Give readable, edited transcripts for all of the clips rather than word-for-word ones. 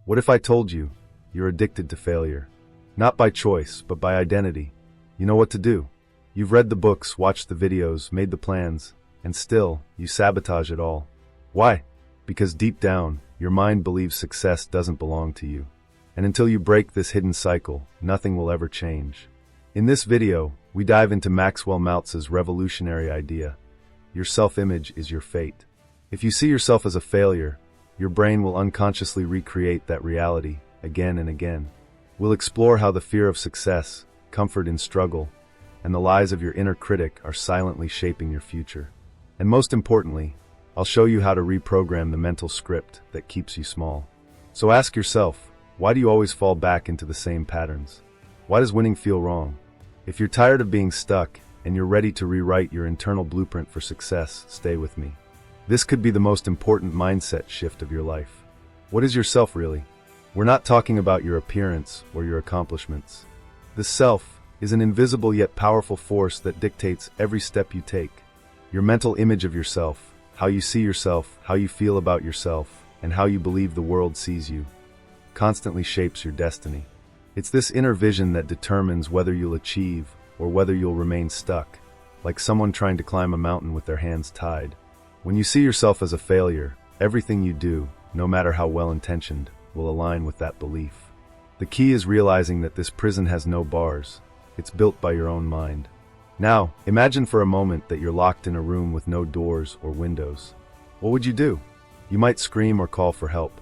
What if I told you you're addicted to failure? Not by choice, but by identity. You know what to do. You've read the books, watched the videos, made the plans, and still, you sabotage it all. Why? Because deep down, your mind believes success doesn't belong to you. And until you break this hidden cycle, nothing will ever change. In this video, we dive into Maxwell Maltz's revolutionary idea. Your self-image is your fate. If you see yourself as a failure, your brain will unconsciously recreate that reality again and again. We'll explore how the fear of success, comfort in struggle, and the lies of your inner critic are silently shaping your future. And most importantly, I'll show you how to reprogram the mental script that keeps you small. So ask yourself, why do you always fall back into the same patterns? Why does winning feel wrong? If you're tired of being stuck and you're ready to rewrite your internal blueprint for success, stay with me. This could be the most important mindset shift of your life. What is yourself really? We're not talking about your appearance or your accomplishments. The self is an invisible yet powerful force that dictates every step you take. Your mental image of yourself, how you see yourself, how you feel about yourself, and how you believe the world sees you, constantly shapes your destiny. It's this inner vision that determines whether you'll achieve or whether you'll remain stuck, like someone trying to climb a mountain with their hands tied. When you see yourself as a failure, everything you do, no matter how well-intentioned, will align with that belief. The key is realizing that this prison has no bars. It's built by your own mind. Now, imagine for a moment that you're locked in a room with no doors or windows. What would you do? You might scream or call for help.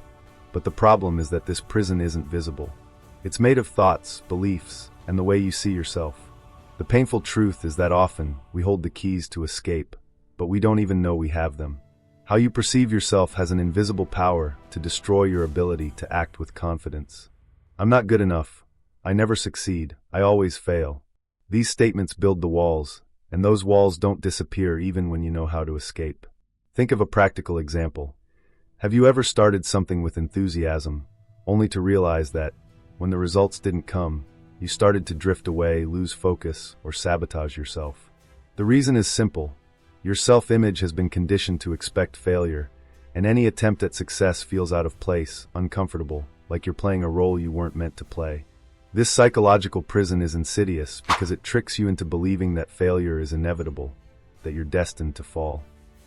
But the problem is that this prison isn't visible. It's made of thoughts, beliefs, and the way you see yourself. The painful truth is that often we hold the keys to escape, but we don't even know we have them. How you perceive yourself has an invisible power to destroy your ability to act with confidence. I'm not good enough. I never succeed. I always fail. These statements build the walls, and those walls don't disappear even when you know how to escape. Think of a practical example. Have you ever started something with enthusiasm, only to realize that, when the results didn't come, you started to drift away, lose focus, or sabotage yourself? The reason is simple. Your self-image has been conditioned to expect failure, and any attempt at success feels out of place, uncomfortable, like you're playing a role you weren't meant to play. This psychological prison is insidious because it tricks you into believing that failure is inevitable, that you're destined to fall.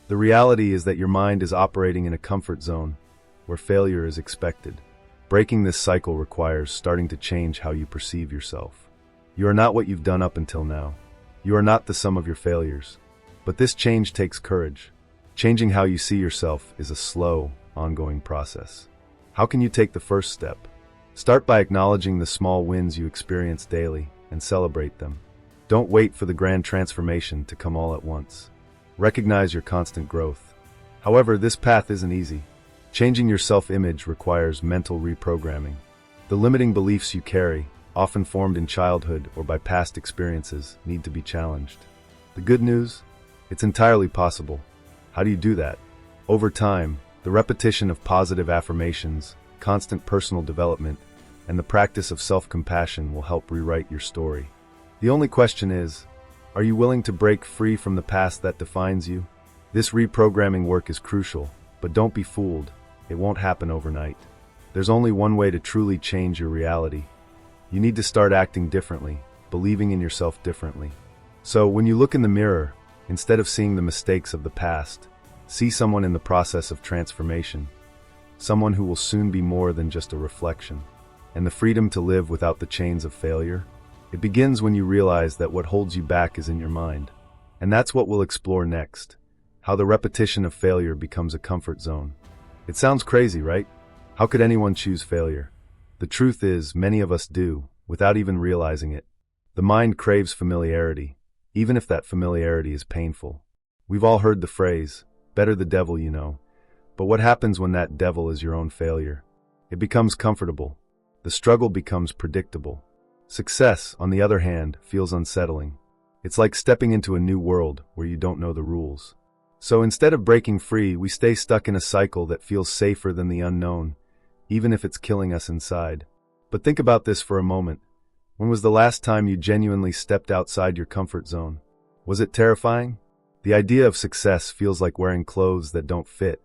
The reality is that your mind is operating in a comfort zone, where failure is expected. Breaking this cycle requires starting to change how you perceive yourself. You are not what you've done up until now. You are not the sum of your failures. But this change takes courage. Changing how you see yourself is a slow, ongoing process. How can you take the first step? Start by acknowledging the small wins you experience daily and celebrate them. Don't wait for the grand transformation to come all at once. Recognize your constant growth. However, this path isn't easy. Changing your self-image requires mental reprogramming. The limiting beliefs you carry, often formed in childhood or by past experiences, need to be challenged. The good news? It's entirely possible. How do you do that? Over time, the repetition of positive affirmations, constant personal development, and the practice of self-compassion will help rewrite your story. The only question is, are you willing to break free from the past that defines you? This reprogramming work is crucial, but don't be fooled. It won't happen overnight. There's only one way to truly change your reality. You need to start acting differently, believing in yourself differently. So when you look in the mirror, instead of seeing the mistakes of the past, see someone in the process of transformation, someone who will soon be more than just a reflection. And the freedom to live without the chains of failure? It begins when you realize that what holds you back is in your mind. And that's what we'll explore next, how the repetition of failure becomes a comfort zone. It sounds crazy, right? How could anyone choose failure? The truth is, many of us do, without even realizing it. The mind craves familiarity, even if that familiarity is painful. We've all heard the phrase, better the devil you know. But what happens when that devil is your own failure? It becomes comfortable. The struggle becomes predictable. Success, on the other hand, feels unsettling. It's like stepping into a new world where you don't know the rules. So instead of breaking free, we stay stuck in a cycle that feels safer than the unknown, even if it's killing us inside. But think about this for a moment. When was the last time you genuinely stepped outside your comfort zone? Was it terrifying? The idea of success feels like wearing clothes that don't fit.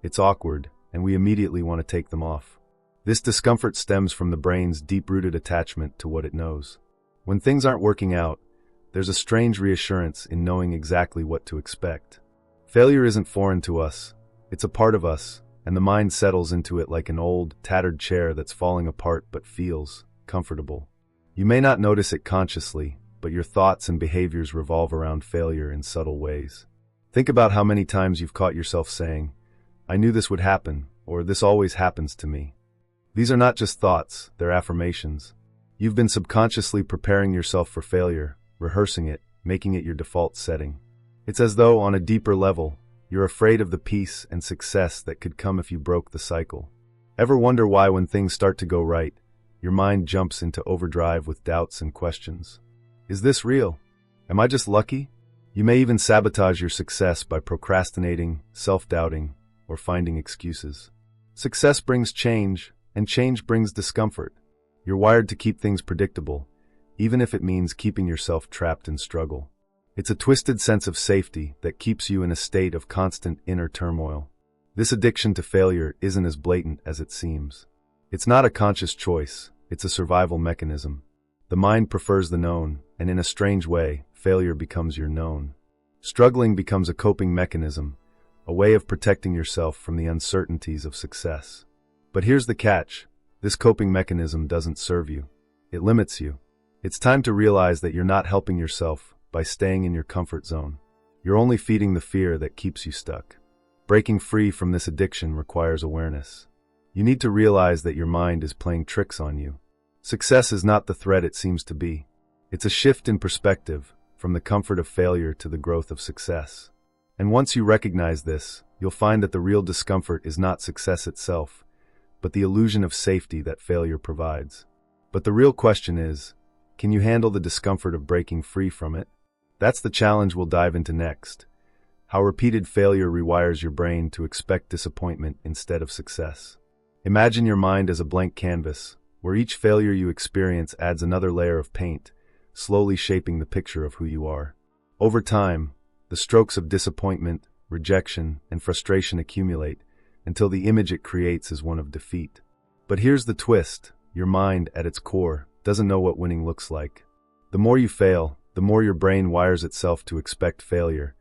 It's awkward, and we immediately want to take them off. This discomfort stems from the brain's deep-rooted attachment to what it knows. When things aren't working out, there's a strange reassurance in knowing exactly what to expect. Failure isn't foreign to us, it's a part of us, and the mind settles into it like an old, tattered chair that's falling apart but feels comfortable. You may not notice it consciously, but your thoughts and behaviors revolve around failure in subtle ways. Think about how many times you've caught yourself saying, "I knew this would happen," or "this always happens to me." These are not just thoughts, they're affirmations. You've been subconsciously preparing yourself for failure, rehearsing it, making it your default setting. It's as though, on a deeper level, you're afraid of the peace and success that could come if you broke the cycle. Ever wonder why, when things start to go right, your mind jumps into overdrive with doubts and questions? Is this real? Am I just lucky? You may even sabotage your success by procrastinating, self-doubting, or finding excuses. Success brings change, and change brings discomfort. You're wired to keep things predictable, even if it means keeping yourself trapped in struggle. It's a twisted sense of safety that keeps you in a state of constant inner turmoil. This addiction to failure isn't as blatant as it seems. It's not a conscious choice, it's a survival mechanism. The mind prefers the known, and in a strange way, failure becomes your known. Struggling becomes a coping mechanism, a way of protecting yourself from the uncertainties of success. But here's the catch: this coping mechanism doesn't serve you. It limits you. It's time to realize that you're not helping yourself by staying in your comfort zone. You're only feeding the fear that keeps you stuck. Breaking free from this addiction requires awareness. You need to realize that your mind is playing tricks on you. Success is not the threat it seems to be. It's a shift in perspective, from the comfort of failure to the growth of success. And once you recognize this, you'll find that the real discomfort is not success itself, but the illusion of safety that failure provides. But the real question is, can you handle the discomfort of breaking free from it? That's the challenge we'll dive into next. How repeated failure rewires your brain to expect disappointment instead of success. Imagine your mind as a blank canvas, where each failure you experience adds another layer of paint, slowly shaping the picture of who you are. Over time, the strokes of disappointment, rejection, and frustration accumulate, until the image it creates is one of defeat. But here's the twist: your mind, at its core, doesn't know what winning looks like. The more you fail, the more your brain wires itself to expect failure,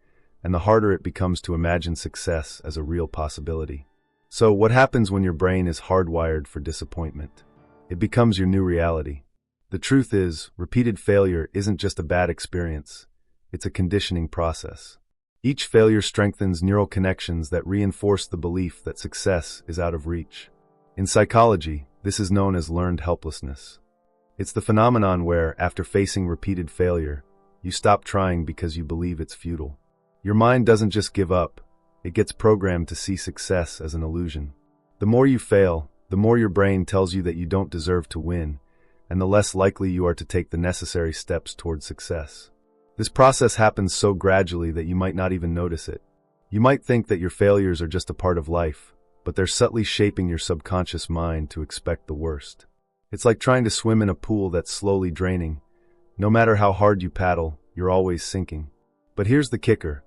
and the harder it becomes to imagine success as a real possibility. So, what happens when your brain is hardwired for disappointment? It becomes your new reality. The truth is, repeated failure isn't just a bad experience, it's a conditioning process. Each failure strengthens neural connections that reinforce the belief that success is out of reach. In psychology, this is known as learned helplessness. It's the phenomenon where, after facing repeated failure, you stop trying because you believe it's futile. Your mind doesn't just give up, it gets programmed to see success as an illusion. The more you fail, the more your brain tells you that you don't deserve to win, and the less likely you are to take the necessary steps toward success. This process happens so gradually that you might not even notice it. You might think that your failures are just a part of life, but they're subtly shaping your subconscious mind to expect the worst. It's like trying to swim in a pool that's slowly draining. No matter how hard you paddle, you're always sinking. But here's the kicker: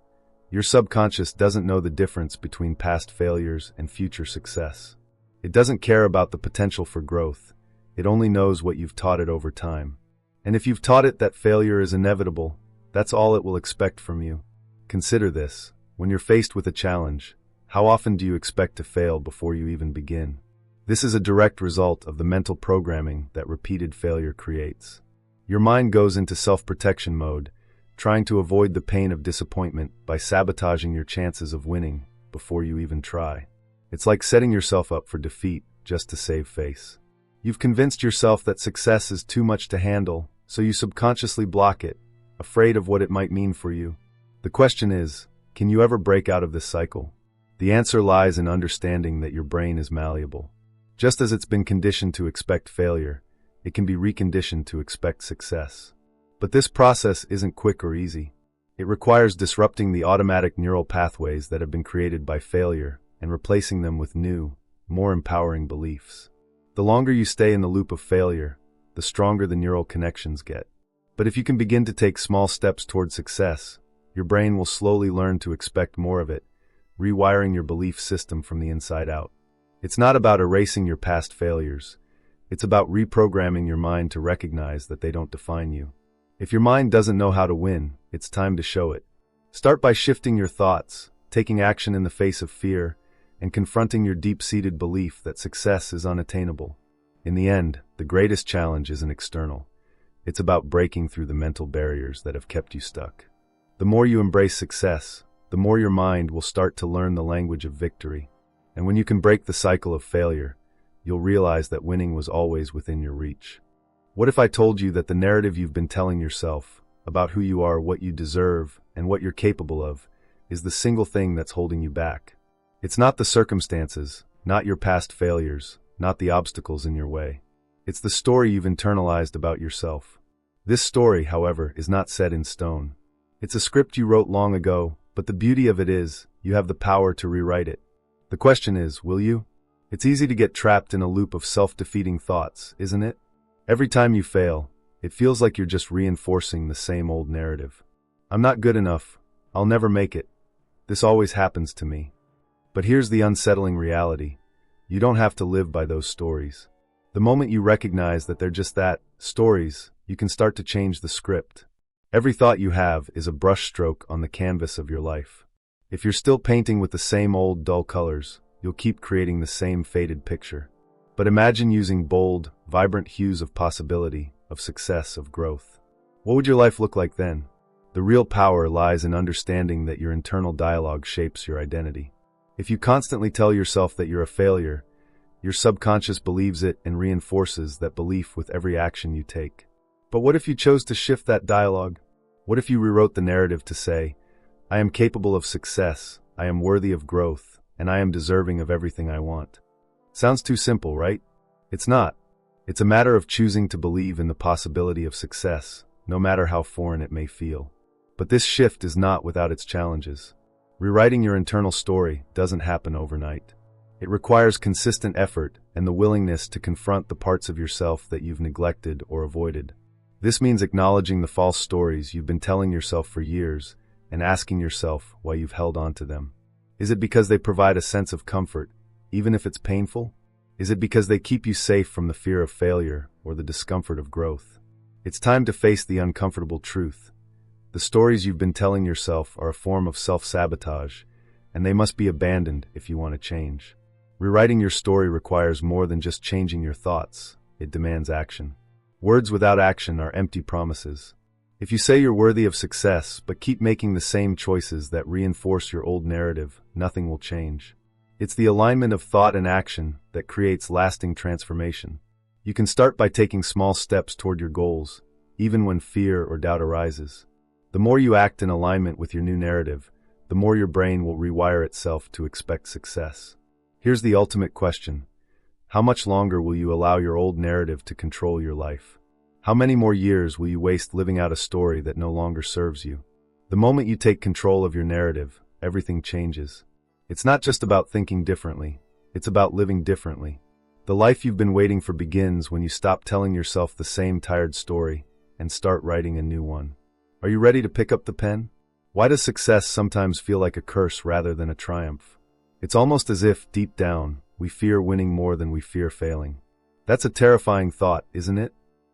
your subconscious doesn't know the difference between past failures and future success. It doesn't care about the potential for growth. It only knows what you've taught it over time. And if you've taught it that failure is inevitable, that's all it will expect from you. Consider this: when you're faced with a challenge, how often do you expect to fail before you even begin? This is a direct result of the mental programming that repeated failure creates. Your mind goes into self-protection mode, trying to avoid the pain of disappointment by sabotaging your chances of winning before you even try. It's like setting yourself up for defeat just to save face. You've convinced yourself that success is too much to handle, so you subconsciously block it, afraid of what it might mean for you. The question is, can you ever break out of this cycle? The answer lies in understanding that your brain is malleable. Just as it's been conditioned to expect failure, it can be reconditioned to expect success. But this process isn't quick or easy. It requires disrupting the automatic neural pathways that have been created by failure and replacing them with new, more empowering beliefs. The longer you stay in the loop of failure, the stronger the neural connections get. But if you can begin to take small steps toward success, your brain will slowly learn to expect more of it, rewiring your belief system from the inside out. It's not about erasing your past failures. It's about reprogramming your mind to recognize that they don't define you. If your mind doesn't know how to win, it's time to show it. Start by shifting your thoughts, taking action in the face of fear, and confronting your deep-seated belief that success is unattainable. In the end, the greatest challenge isn't external. It's about breaking through the mental barriers that have kept you stuck. The more you embrace success, the more your mind will start to learn the language of victory. And when you can break the cycle of failure, you'll realize that winning was always within your reach. What if I told you that the narrative you've been telling yourself about who you are, what you deserve, and what you're capable of is the single thing that's holding you back? It's not the circumstances, not your past failures, not the obstacles in your way. It's the story you've internalized about yourself. This story, however, is not set in stone. It's a script you wrote long ago, but the beauty of it is, you have the power to rewrite it. The question is, will you? It's easy to get trapped in a loop of self-defeating thoughts, isn't it? Every time you fail, it feels like you're just reinforcing the same old narrative. I'm not good enough. I'll never make it. This always happens to me. But here's the unsettling reality. You don't have to live by those stories. The moment you recognize that they're just that, stories, you can start to change the script. Every thought you have is a brushstroke on the canvas of your life. If you're still painting with the same old dull colors, you'll keep creating the same faded picture. But imagine using bold, vibrant hues of possibility, of success, of growth. What would your life look like then? The real power lies in understanding that your internal dialogue shapes your identity. If you constantly tell yourself that you're a failure, your subconscious believes it and reinforces that belief with every action you take. But what if you chose to shift that dialogue? What if you rewrote the narrative to say, I am capable of success, I am worthy of growth, and I am deserving of everything I want? Sounds too simple, right? It's not. It's a matter of choosing to believe in the possibility of success, no matter how foreign it may feel. But this shift is not without its challenges. Rewriting your internal story doesn't happen overnight. It requires consistent effort and the willingness to confront the parts of yourself that you've neglected or avoided. This means acknowledging the false stories you've been telling yourself for years and asking yourself why you've held on to them. Is it because they provide a sense of comfort, even if it's painful? Is it because they keep you safe from the fear of failure or the discomfort of growth? It's time to face the uncomfortable truth. The stories you've been telling yourself are a form of self-sabotage, and they must be abandoned if you want to change. Rewriting your story requires more than just changing your thoughts. It demands action. Words without action are empty promises. If you say you're worthy of success, but keep making the same choices that reinforce your old narrative, nothing will change. It's the alignment of thought and action that creates lasting transformation. You can start by taking small steps toward your goals, even when fear or doubt arises. The more you act in alignment with your new narrative, the more your brain will rewire itself to expect success. Here's the ultimate question. How much longer will you allow your old narrative to control your life? How many more years will you waste living out a story that no longer serves you? The moment you take control of your narrative, everything changes. It's not just about thinking differently. It's about living differently. The life you've been waiting for begins when you stop telling yourself the same tired story and start writing a new one. Are you ready to pick up the pen? Why does success sometimes feel like a curse rather than a triumph? It's almost as if, deep down, we fear winning more than we fear failing. That's a terrifying thought, isn't it?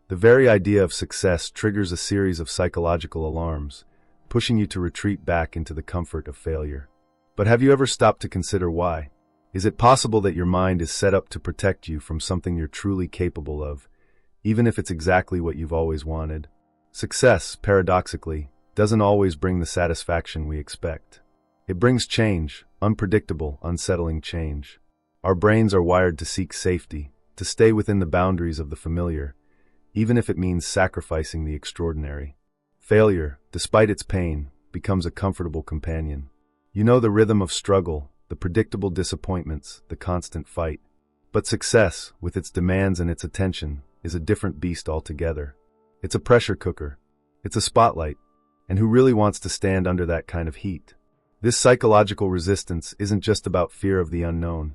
The very idea of success triggers a series of psychological alarms, pushing you to retreat back into the comfort of failure. But have you ever stopped to consider why? Is it possible that your mind is set up to protect you from something you're truly capable of, even if it's exactly what you've always wanted? Success, paradoxically, doesn't always bring the satisfaction we expect. It brings change, unpredictable, unsettling change. Our brains are wired to seek safety, to stay within the boundaries of the familiar, even if it means sacrificing the extraordinary. Failure, despite its pain, becomes a comfortable companion. You know the rhythm of struggle, the predictable disappointments, the constant fight. But success, with its demands and its attention, is a different beast altogether. It's a pressure cooker. It's a spotlight. And who really wants to stand under that kind of heat? This psychological resistance isn't just about fear of the unknown.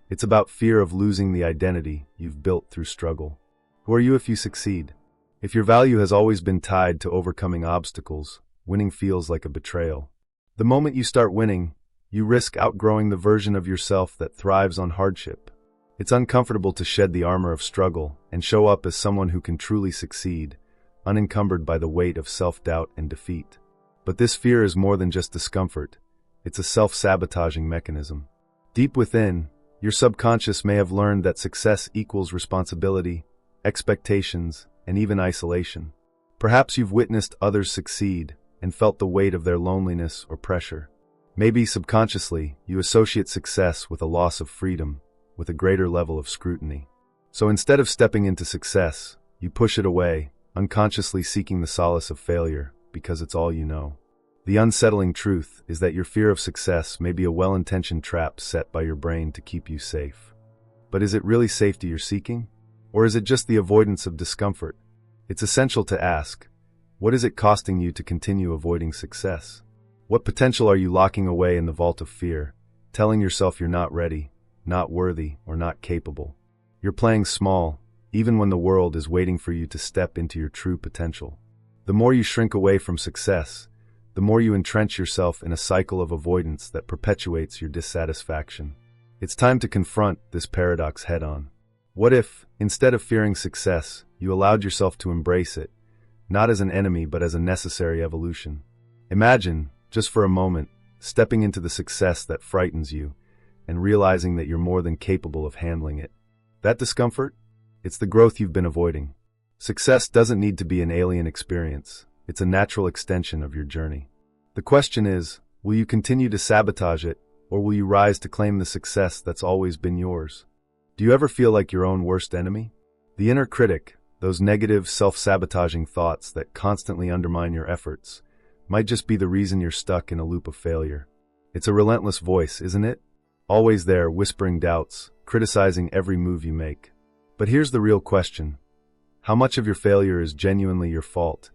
It's about fear of losing the identity you've built through struggle. Who are you if you succeed? If your value has always been tied to overcoming obstacles, winning feels like a betrayal. The moment you start winning, you risk outgrowing the version of yourself that thrives on hardship. It's uncomfortable to shed the armor of struggle and show up as someone who can truly succeed, unencumbered by the weight of self-doubt and defeat. But this fear is more than just discomfort. It's a self-sabotaging mechanism. Deep within, your subconscious may have learned that success equals responsibility, expectations, and even isolation. Perhaps you've witnessed others succeed and felt the weight of their loneliness or pressure. Maybe subconsciously, you associate success with a loss of freedom, with a greater level of scrutiny. So instead of stepping into success, you push it away, unconsciously seeking the solace of failure because it's all you know. The unsettling truth is that your fear of success may be a well-intentioned trap set by your brain to keep you safe. But is it really safety you're seeking? Or is it just the avoidance of discomfort? It's essential to ask, what is it costing you to continue avoiding success? What potential are you locking away in the vault of fear, telling yourself you're not ready, not worthy, or not capable? You're playing small, even when the world is waiting for you to step into your true potential. The more you shrink away from success, the more you entrench yourself in a cycle of avoidance that perpetuates your dissatisfaction. It's time to confront this paradox head-on. What if, instead of fearing success, you allowed yourself to embrace it, not as an enemy but as a necessary evolution? Imagine, just for a moment, stepping into the success that frightens you and realizing that you're more than capable of handling it. That discomfort? It's the growth you've been avoiding. Success doesn't need to be an alien experience. It's a natural extension of your journey. The question is, will you continue to sabotage it, or will you rise to claim the success that's always been yours? Do you ever feel like your own worst enemy? The inner critic, those negative, self-sabotaging thoughts that constantly undermine your efforts, might just be the reason you're stuck in a loop of failure. It's a relentless voice, isn't it? Always there, whispering doubts, criticizing every move you make. But here's the real question. How much of your failure is genuinely your fault,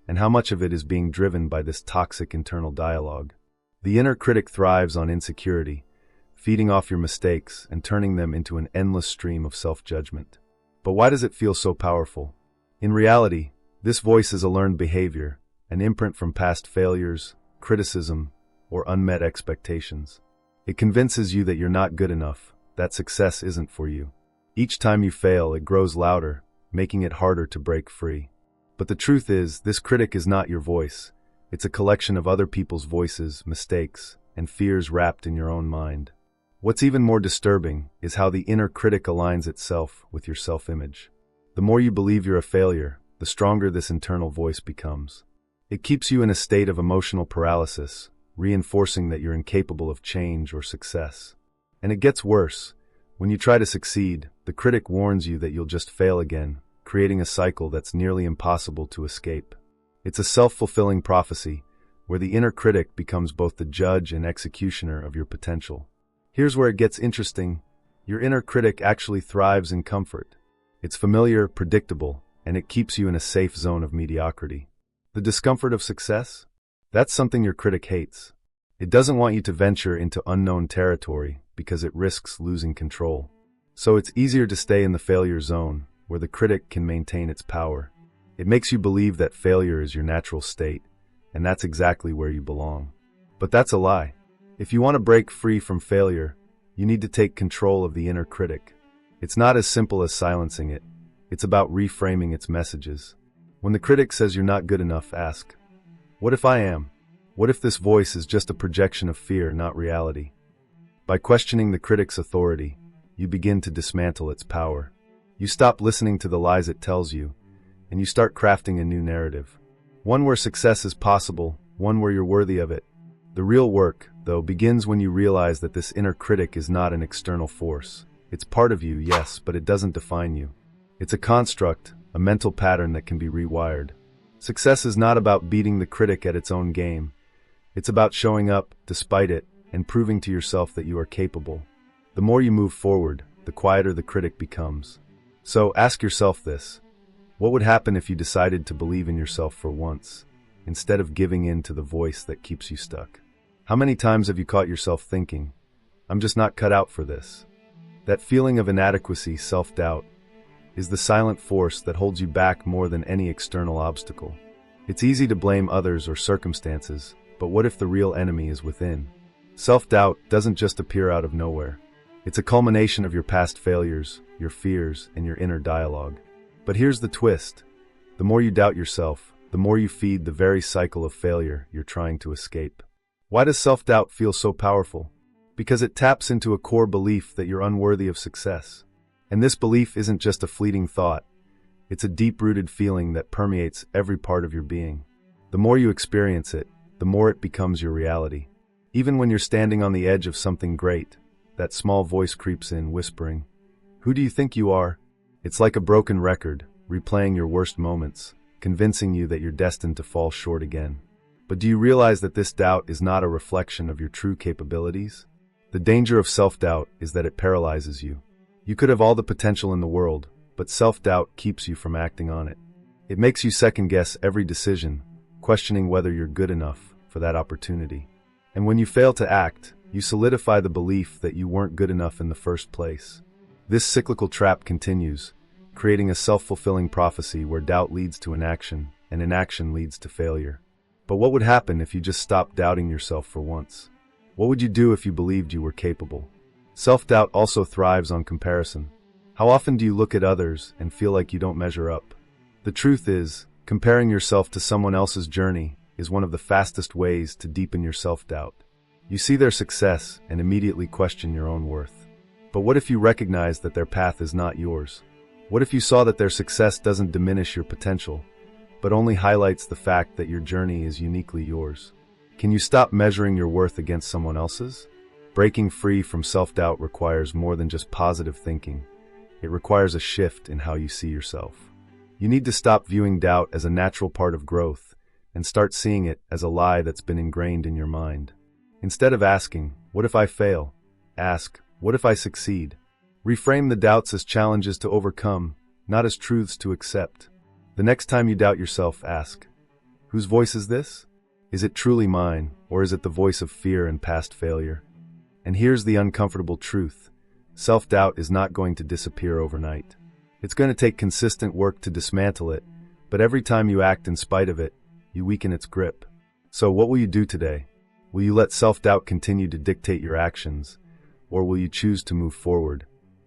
and how much of it is being driven by this toxic internal dialogue? The inner critic thrives on insecurity, feeding off your mistakes and turning them into an endless stream of self-judgment. But why does it feel so powerful? In reality, this voice is a learned behavior, an imprint from past failures, criticism, or unmet expectations. It convinces you that you're not good enough, that success isn't for you. Each time you fail, it grows louder, making it harder to break free. But the truth is, this critic is not your voice. It's a collection of other people's voices, mistakes, and fears wrapped in your own mind. What's even more disturbing is how the inner critic aligns itself with your self-image. The more you believe you're a failure, the stronger this internal voice becomes. It keeps you in a state of emotional paralysis, reinforcing that you're incapable of change or success. And it gets worse. When you try to succeed, the critic warns you that you'll just fail again, creating a cycle that's nearly impossible to escape. It's a self-fulfilling prophecy, where the inner critic becomes both the judge and executioner of your potential. Here's where it gets interesting. Your inner critic actually thrives in comfort. It's familiar, predictable, and it keeps you in a safe zone of mediocrity. The discomfort of success? That's something your critic hates. It doesn't want you to venture into unknown territory because it risks losing control. So it's easier to stay in the failure zone, where the critic can maintain its power. It makes you believe that failure is your natural state, and that's exactly where you belong. But that's a lie. If you want to break free from failure, you need to take control of the inner critic. It's not as simple as silencing it. It's about reframing its messages. When the critic says you're not good enough, ask, what if I am? What if this voice is just a projection of fear, not reality? By questioning the critic's authority, you begin to dismantle its power. You stop listening to the lies it tells you, and you start crafting a new narrative. One where success is possible, one where you're worthy of it. The real work, though, begins when you realize that this inner critic is not an external force. It's part of you, yes, but it doesn't define you. It's a construct, a mental pattern that can be rewired. Success is not about beating the critic at its own game. It's about showing up, despite it, and proving to yourself that you are capable. The more you move forward, the quieter the critic becomes. So ask yourself this. What would happen if you decided to believe in yourself for once, instead of giving in to the voice that keeps you stuck? How many times have you caught yourself thinking, I'm just not cut out for this? That feeling of inadequacy, self-doubt, is the silent force that holds you back more than any external obstacle. It's easy to blame others or circumstances, but what if the real enemy is within? Self-doubt doesn't just appear out of nowhere. It's a culmination of your past failures, your fears, and your inner dialogue. But here's the twist. The more you doubt yourself, the more you feed the very cycle of failure you're trying to escape. Why does self-doubt feel so powerful? Because it taps into a core belief that you're unworthy of success. And this belief isn't just a fleeting thought. It's a deep-rooted feeling that permeates every part of your being. The more you experience it, the more it becomes your reality. Even when you're standing on the edge of something great, that small voice creeps in, whispering, "Who do you think you are?" It's like a broken record, replaying your worst moments, convincing you that you're destined to fall short again. But do you realize that this doubt is not a reflection of your true capabilities? The danger of self-doubt is that it paralyzes you. You could have all the potential in the world, but self-doubt keeps you from acting on it. It makes you second-guess every decision, questioning whether you're good enough for that opportunity. And when you fail to act, you solidify the belief that you weren't good enough in the first place. This cyclical trap continues, creating a self-fulfilling prophecy where doubt leads to inaction, and inaction leads to failure. But what would happen if you just stopped doubting yourself for once? What would you do if you believed you were capable? Self-doubt also thrives on comparison. How often do you look at others and feel like you don't measure up? The truth is, comparing yourself to someone else's journey is one of the fastest ways to deepen your self-doubt. You see their success and immediately question your own worth. But what if you recognize that their path is not yours? What if you saw that their success doesn't diminish your potential, but only highlights the fact that your journey is uniquely yours? Can you stop measuring your worth against someone else's? Breaking free from self-doubt requires more than just positive thinking. It requires a shift in how you see yourself. You need to stop viewing doubt as a natural part of growth and start seeing it as a lie that's been ingrained in your mind. Instead of asking, "What if I fail?" ask, "What if I succeed?" Reframe the doubts as challenges to overcome, not as truths to accept. The next time you doubt yourself, ask, "Whose voice is this? Is it truly mine, or is it the voice of fear and past failure?" And here's the uncomfortable truth. Self-doubt is not going to disappear overnight. It's going to take consistent work to dismantle it, but every time you act in spite of it, you weaken its grip. So what will you do today? Will you let self-doubt continue to dictate your actions, or will you choose to move forward,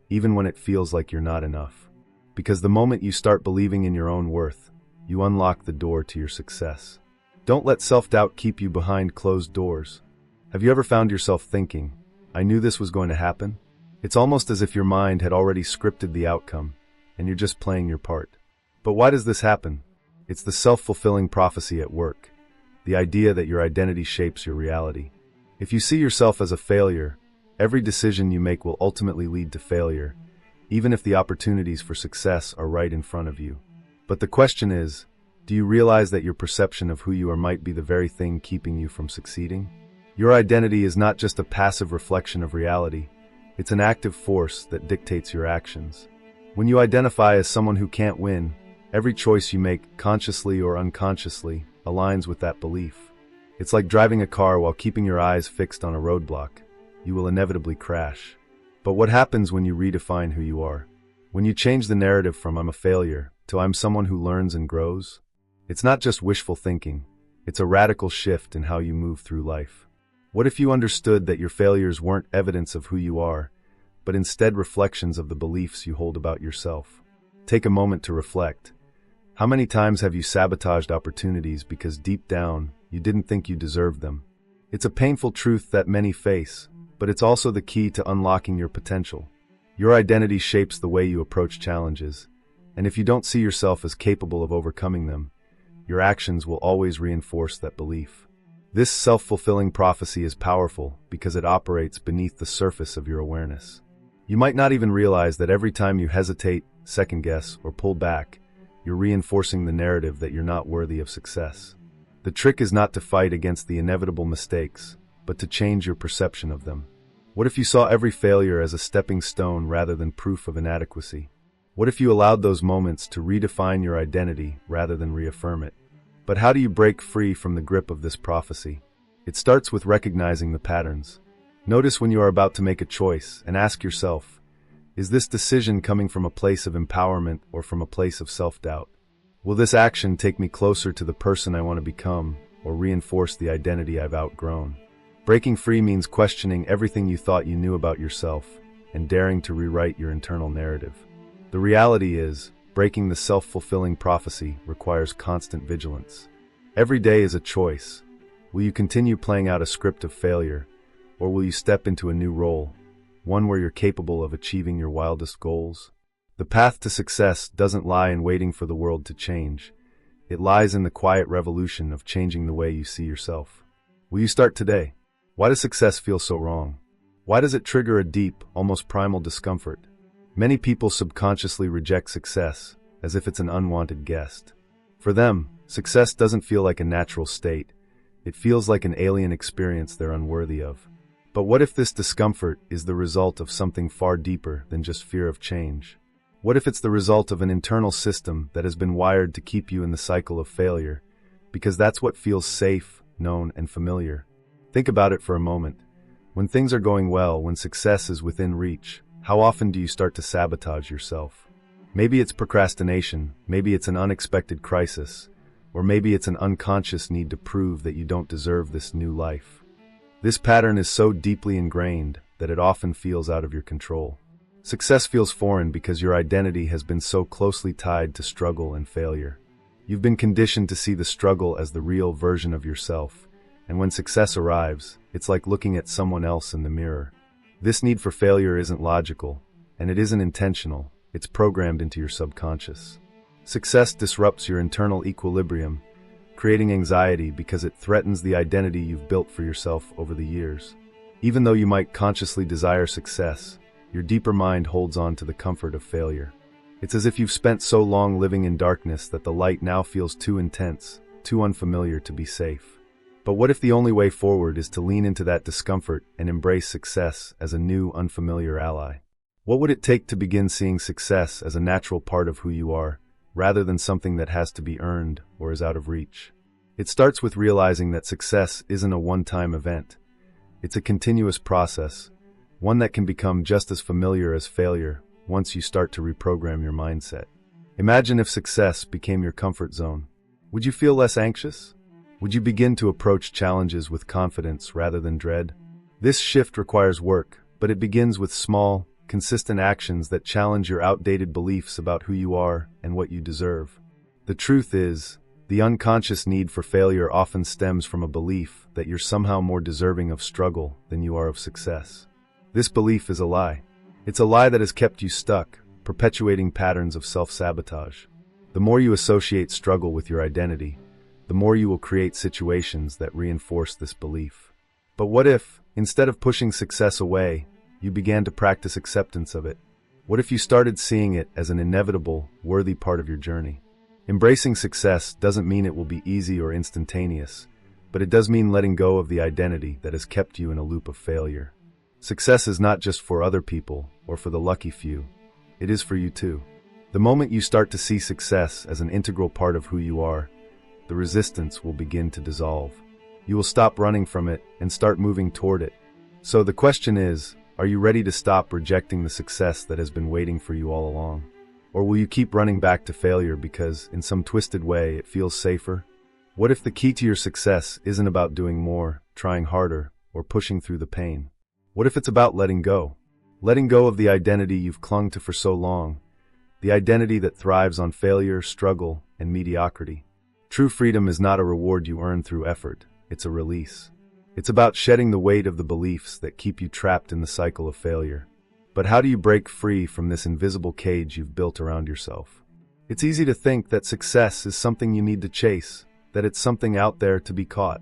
even when it feels like you're not enough? Because the moment you start believing in your own worth, you unlock the door to your success. Don't let self-doubt keep you behind closed doors. Have you ever found yourself thinking, "I knew this was going to happen"? It's almost as if your mind had already scripted the outcome, and you're just playing your part. But why does this happen? It's the self-fulfilling prophecy at work, the idea that your identity shapes your reality. If you see yourself as a failure, every decision you make will ultimately lead to failure, even if the opportunities for success are right in front of you. But the question is, do you realize that your perception of who you are might be the very thing keeping you from succeeding? Your identity is not just a passive reflection of reality, it's an active force that dictates your actions. When you identify as someone who can't win, every choice you make, consciously or unconsciously, aligns with that belief. It's like driving a car while keeping your eyes fixed on a roadblock. You will inevitably crash. But what happens when you redefine who you are? When you change the narrative from "I'm a failure" to "I'm someone who learns and grows"? It's not just wishful thinking. It's a radical shift in how you move through life. What if you understood that your failures weren't evidence of who you are, but instead reflections of the beliefs you hold about yourself? Take a moment to reflect. How many times have you sabotaged opportunities because deep down, you didn't think you deserved them? It's a painful truth that many face, but it's also the key to unlocking your potential. Your identity shapes the way you approach challenges, and if you don't see yourself as capable of overcoming them, your actions will always reinforce that belief. This self-fulfilling prophecy is powerful because it operates beneath the surface of your awareness. You might not even realize that every time you hesitate, second-guess, or pull back, you're reinforcing the narrative that you're not worthy of success. The trick is not to fight against the inevitable mistakes, but to change your perception of them. What if you saw every failure as a stepping stone rather than proof of inadequacy? What if you allowed those moments to redefine your identity rather than reaffirm it? But how do you break free from the grip of this prophecy? It starts with recognizing the patterns. Notice when you are about to make a choice and ask yourself, is this decision coming from a place of empowerment or from a place of self-doubt? Will this action take me closer to the person I want to become or reinforce the identity I've outgrown? Breaking free means questioning everything you thought you knew about yourself, and daring to rewrite your internal narrative. The reality is, breaking the self-fulfilling prophecy requires constant vigilance. Every day is a choice. Will you continue playing out a script of failure, or will you step into a new role, one where you're capable of achieving your wildest goals? The path to success doesn't lie in waiting for the world to change. It lies in the quiet revolution of changing the way you see yourself. Will you start today? Why does success feel so wrong? Why does it trigger a deep, almost primal discomfort? Many people subconsciously reject success, as if it's an unwanted guest. For them, success doesn't feel like a natural state. It feels like an alien experience they're unworthy of. But what if this discomfort is the result of something far deeper than just fear of change? What if it's the result of an internal system that has been wired to keep you in the cycle of failure, because that's what feels safe, known, and familiar? Think about it for a moment. When things are going well, when success is within reach, how often do you start to sabotage yourself? Maybe it's procrastination, maybe it's an unexpected crisis, or maybe it's an unconscious need to prove that you don't deserve this new life. This pattern is so deeply ingrained that it often feels out of your control. Success feels foreign because your identity has been so closely tied to struggle and failure. You've been conditioned to see the struggle as the real version of yourself, and when success arrives, it's like looking at someone else in the mirror. This need for failure isn't logical, and it isn't intentional. It's programmed into your subconscious. Success disrupts your internal equilibrium, creating anxiety because it threatens the identity you've built for yourself over the years. Even though you might consciously desire success, your deeper mind holds on to the comfort of failure. It's as if you've spent so long living in darkness that the light now feels too intense, too unfamiliar to be safe. But what if the only way forward is to lean into that discomfort and embrace success as a new, unfamiliar ally? What would it take to begin seeing success as a natural part of who you are, rather than something that has to be earned or is out of reach? It starts with realizing that success isn't a one-time event. It's a continuous process, one that can become just as familiar as failure once you start to reprogram your mindset. Imagine if success became your comfort zone. Would you feel less anxious? Would you begin to approach challenges with confidence rather than dread? This shift requires work, but it begins with small, consistent actions that challenge your outdated beliefs about who you are and what you deserve. The truth is, the unconscious need for failure often stems from a belief that you're somehow more deserving of struggle than you are of success. This belief is a lie. It's a lie that has kept you stuck, perpetuating patterns of self-sabotage. The more you associate struggle with your identity, the more you will create situations that reinforce this belief. But what if, instead of pushing success away, you began to practice acceptance of it? What if you started seeing it as an inevitable, worthy part of your journey? Embracing success doesn't mean it will be easy or instantaneous, but it does mean letting go of the identity that has kept you in a loop of failure. Success is not just for other people or for the lucky few. It is for you too. The moment you start to see success as an integral part of who you are, the resistance will begin to dissolve. You will stop running from it and start moving toward it. So the question is, are you ready to stop rejecting the success that has been waiting for you all along? Or will you keep running back to failure because, in some twisted way, it feels safer? What if the key to your success isn't about doing more, trying harder, or pushing through the pain? What if it's about letting go? Letting go of the identity you've clung to for so long, the identity that thrives on failure, struggle, and mediocrity. True freedom is not a reward you earn through effort, it's a release. It's about shedding the weight of the beliefs that keep you trapped in the cycle of failure. But how do you break free from this invisible cage you've built around yourself? It's easy to think that success is something you need to chase, that it's something out there to be caught.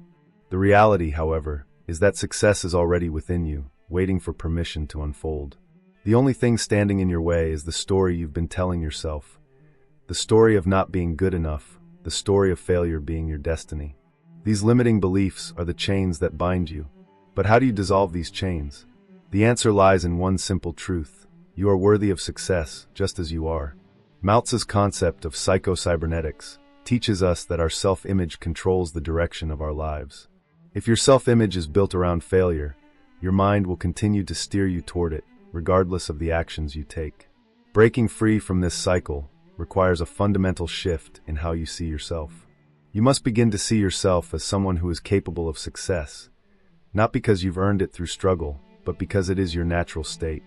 The reality, however, is that success is already within you, waiting for permission to unfold. The only thing standing in your way is the story you've been telling yourself. The story of not being good enough, the story of failure being your destiny. These limiting beliefs are the chains that bind you. But how do you dissolve these chains? The answer lies in one simple truth. You are worthy of success, just as you are. Maltz's concept of Psycho-Cybernetics teaches us that our self-image controls the direction of our lives. If your self-image is built around failure, your mind will continue to steer you toward it, regardless of the actions you take. Breaking free from this cycle requires a fundamental shift in how you see yourself. You must begin to see yourself as someone who is capable of success, not because you've earned it through struggle, but because it is your natural state.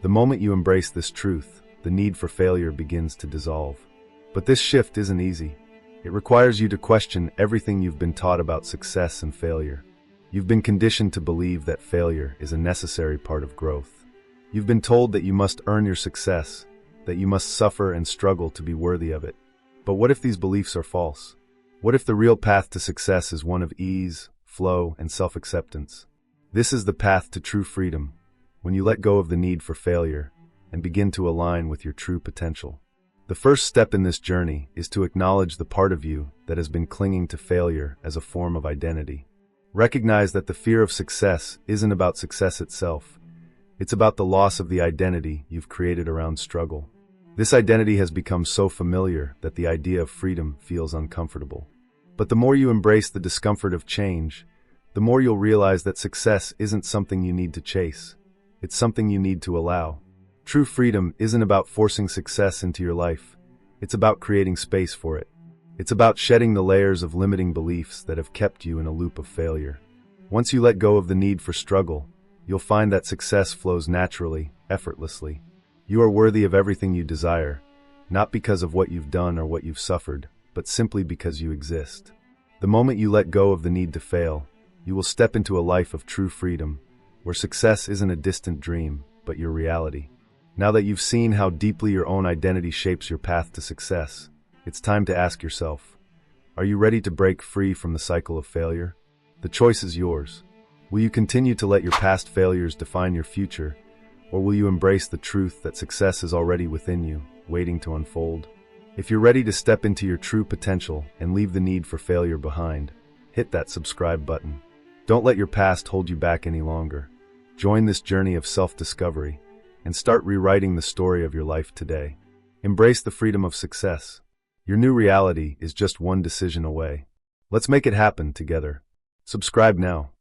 The moment you embrace this truth, the need for failure begins to dissolve. But this shift isn't easy. It requires you to question everything you've been taught about success and failure. You've been conditioned to believe that failure is a necessary part of growth. You've been told that you must earn your success, that you must suffer and struggle to be worthy of it. But what if these beliefs are false? What if the real path to success is one of ease, flow, and self-acceptance? This is the path to true freedom, when you let go of the need for failure and begin to align with your true potential. The first step in this journey is to acknowledge the part of you that has been clinging to failure as a form of identity. Recognize that the fear of success isn't about success itself. It's about the loss of the identity you've created around struggle. This identity has become so familiar that the idea of freedom feels uncomfortable. But the more you embrace the discomfort of change, the more you'll realize that success isn't something you need to chase. It's something you need to allow. True freedom isn't about forcing success into your life. It's about creating space for it. It's about shedding the layers of limiting beliefs that have kept you in a loop of failure. Once you let go of the need for struggle, you'll find that success flows naturally, effortlessly. You are worthy of everything you desire, not because of what you've done or what you've suffered, but simply because you exist. The moment you let go of the need to fail, you will step into a life of true freedom, where success isn't a distant dream, but your reality. Now that you've seen how deeply your own identity shapes your path to success, it's time to ask yourself, are you ready to break free from the cycle of failure? The choice is yours. Will you continue to let your past failures define your future, or will you embrace the truth that success is already within you, waiting to unfold? If you're ready to step into your true potential and leave the need for failure behind, hit that subscribe button. Don't let your past hold you back any longer. Join this journey of self-discovery and start rewriting the story of your life today. Embrace the freedom of success. Your new reality is just one decision away. Let's make it happen together. Subscribe now.